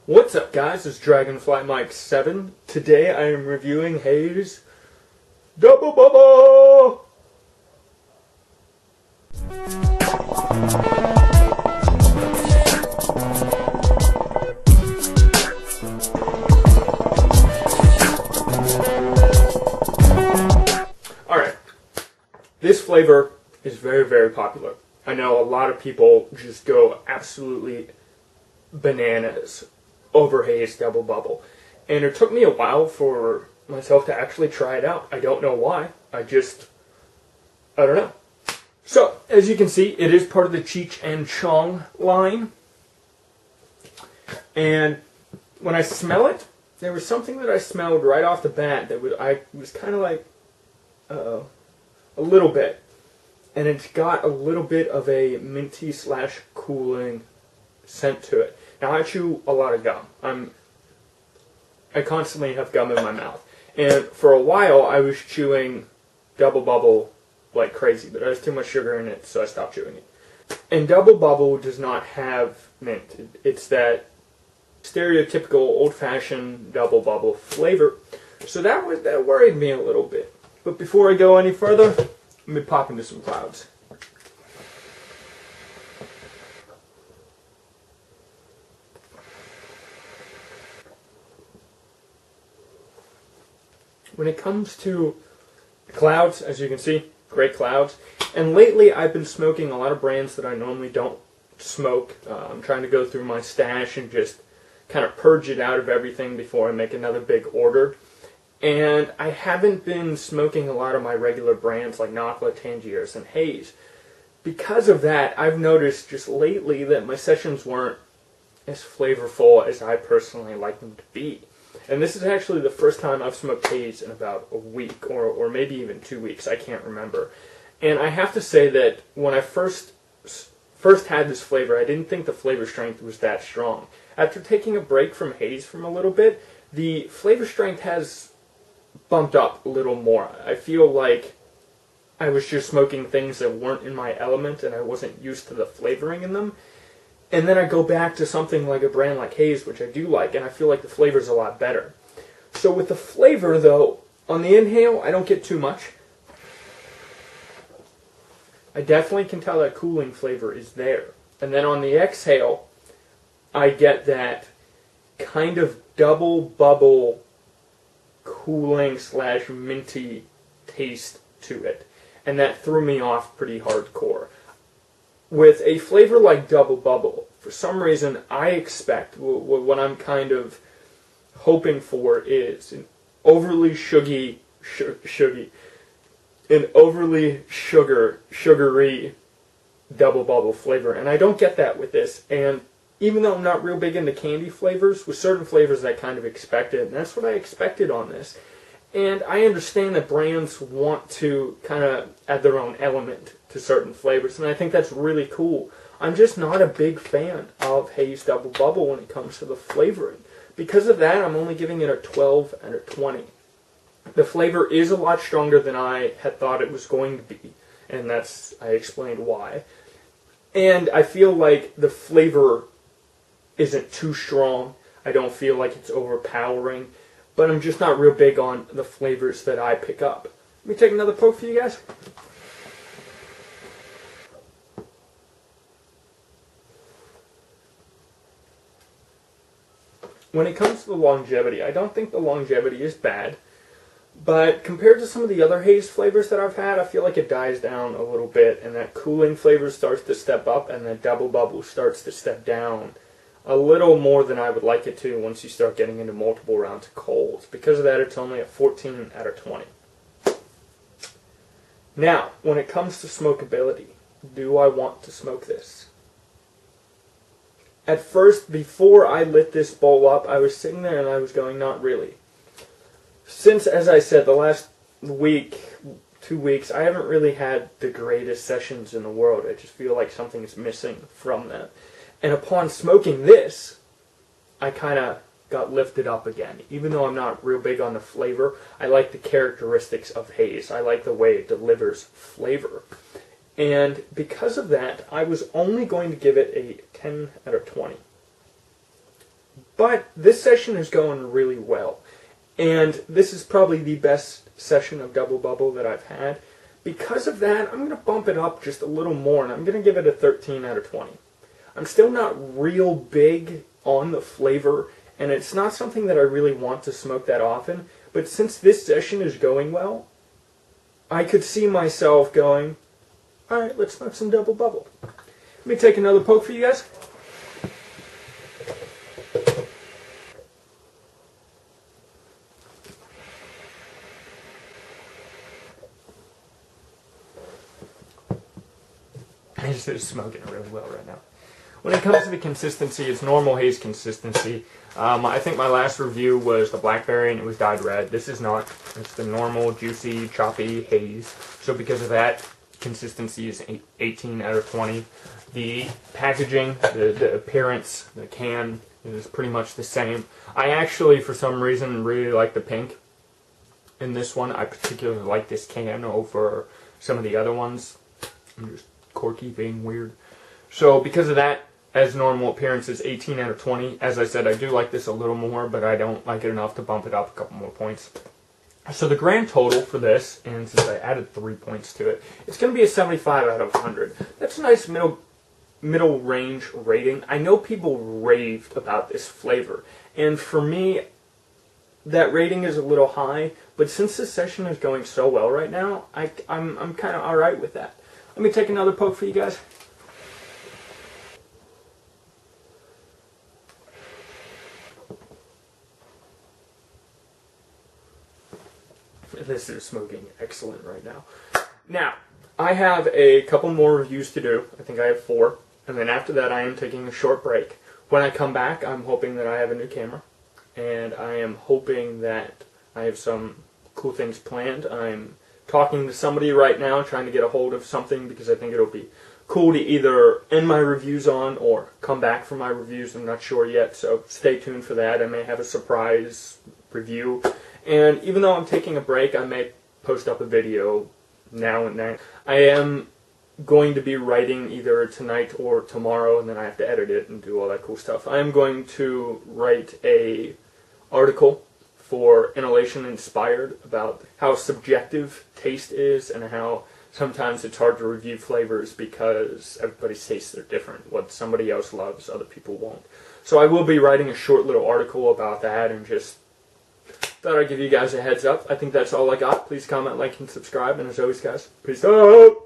What's up, guys? It's Dragonfly Mike 7. Today I am reviewing Haze Double Bubble! Alright, this flavor is very, very popular. I know a lot of people just go absolutely bananas over Haze Double Bubble. And it took me a while for myself to actually try it out. I don't know why. I don't know. So, as you can see, it is part of the Cheech and Chong line. And when I smell it, there was something that I smelled right off the bat that I was kind of like, a little bit. And it's got a little bit of a minty / cooling scent to it. Now, I chew a lot of gum. I constantly have gum in my mouth. And for a while, I was chewing Double Bubble like crazy, but there's too much sugar in it, so I stopped chewing it. And Double Bubble does not have mint. It's that stereotypical old-fashioned Double Bubble flavor. So that worried me a little bit. But before I go any further, let me pop into some clouds. When it comes to clouds, as you can see, great clouds. And lately I've been smoking a lot of brands that I normally don't smoke. I'm trying to go through my stash and just kind of purge it out of everything before I make another big order. And I haven't been smoking a lot of my regular brands like Nakhla, Tangiers, and Haze. Because of that, I've noticed just lately that my sessions weren't as flavorful as I personally like them to be. And this is actually the first time I've smoked Haze in about a week, or maybe even 2 weeks, I can't remember. And I have to say that when I first had this flavor, I didn't think the flavor strength was that strong. After taking a break from Haze from a little bit, the flavor strength has bumped up a little more. I feel like I was just smoking things that weren't in my element and I wasn't used to the flavoring in them. And then I go back to something like a brand like Haze, which I do like, and I feel like the flavor's a lot better. So with the flavor, though, on the inhale, I don't get too much. I definitely can tell that cooling flavor is there. And then on the exhale, I get that kind of double bubble cooling / minty taste to it. And that threw me off pretty hardcore. With a flavor like Double Bubble, for some reason I expect, what I'm kind of hoping for is an overly sugary Double Bubble flavor. And I don't get that with this. And even though I'm not real big into candy flavors, with certain flavors I kind of expect it. And that's what I expected on this. And I understand that brands want to kind of add their own element to certain flavors, and I think that's really cool. I'm just not a big fan of Haze Double Bubble when it comes to the flavoring. Because of that, I'm only giving it a 12 out of 20. The flavor is a lot stronger than I had thought it was going to be, and I explained why. And I feel like the flavor isn't too strong. I don't feel like it's overpowering. But I'm just not real big on the flavors that I pick up. Let me take another poke for you guys. When it comes to the longevity, I don't think the longevity is bad. But compared to some of the other Haze flavors that I've had, I feel like it dies down a little bit. And that cooling flavor starts to step up, and that Double Bubble starts to step down a little more than I would like it to once you start getting into multiple rounds of colds. Because of that, it's only a 14 out of 20. Now, when it comes to smokability, do I want to smoke this? At first, before I lit this bowl up, I was sitting there and I was going, not really. Since, as I said, the last week, 2 weeks, I haven't really had the greatest sessions in the world. I just feel like something's missing from them. And upon smoking this, I kind of got lifted up again. Even though I'm not real big on the flavor, I like the characteristics of Haze. I like the way it delivers flavor. And because of that, I was only going to give it a 10 out of 20. But this session is going really well. And this is probably the best session of Double Bubble that I've had. Because of that, I'm going to bump it up just a little more, and I'm going to give it a 13 out of 20. I'm still not real big on the flavor, and it's not something that I really want to smoke that often, but since this session is going well, I could see myself going, alright, let's smoke some Double Bubble. Let me take another poke for you guys. Haze is smoking really well right now. When it comes to the consistency, it's normal Haze consistency. I think my last review was the blackberry and it was dyed red. This is not. It's the normal, juicy, choppy Haze. So because of that, consistency is 18 out of 20. The packaging, the appearance, the can is pretty much the same. I actually, for some reason, really like the pink in this one. I particularly like this can over some of the other ones. I'm just corky being weird. So because of that, as normal appearance is 18 out of 20. As I said, I do like this a little more, but I don't like it enough to bump it up a couple more points. So the grand total for this, and since I added 3 points to it, it's going to be a 75 out of 100. That's a nice middle range rating. I know people raved about this flavor, and for me, that rating is a little high, but since this session is going so well right now, I'm kind of alright with that. Let me take another poke for you guys. This is smoking excellent right now. Now, I have a couple more reviews to do. I think I have 4. And then after that, I am taking a short break. When I come back, I'm hoping that I have a new camera. And I am hoping that I have some cool things planned. I'm talking to somebody right now, trying to get a hold of something, because I think it'll be cool to either end my reviews on or come back for my reviews. I'm not sure yet, so stay tuned for that. I may have a surprise review. And even though I'm taking a break, I may post up a video now and then. I am going to be writing either tonight or tomorrow, and then I have to edit it and do all that cool stuff. I am going to write a article for Inhalation Inspired about how subjective taste is and how sometimes it's hard to review flavors because everybody's tastes are different. What somebody else loves, other people won't. So I will be writing a short little article about that, and just thought I'd give you guys a heads up. I think that's all I got. Please comment, like, and subscribe. And as always, guys, peace out!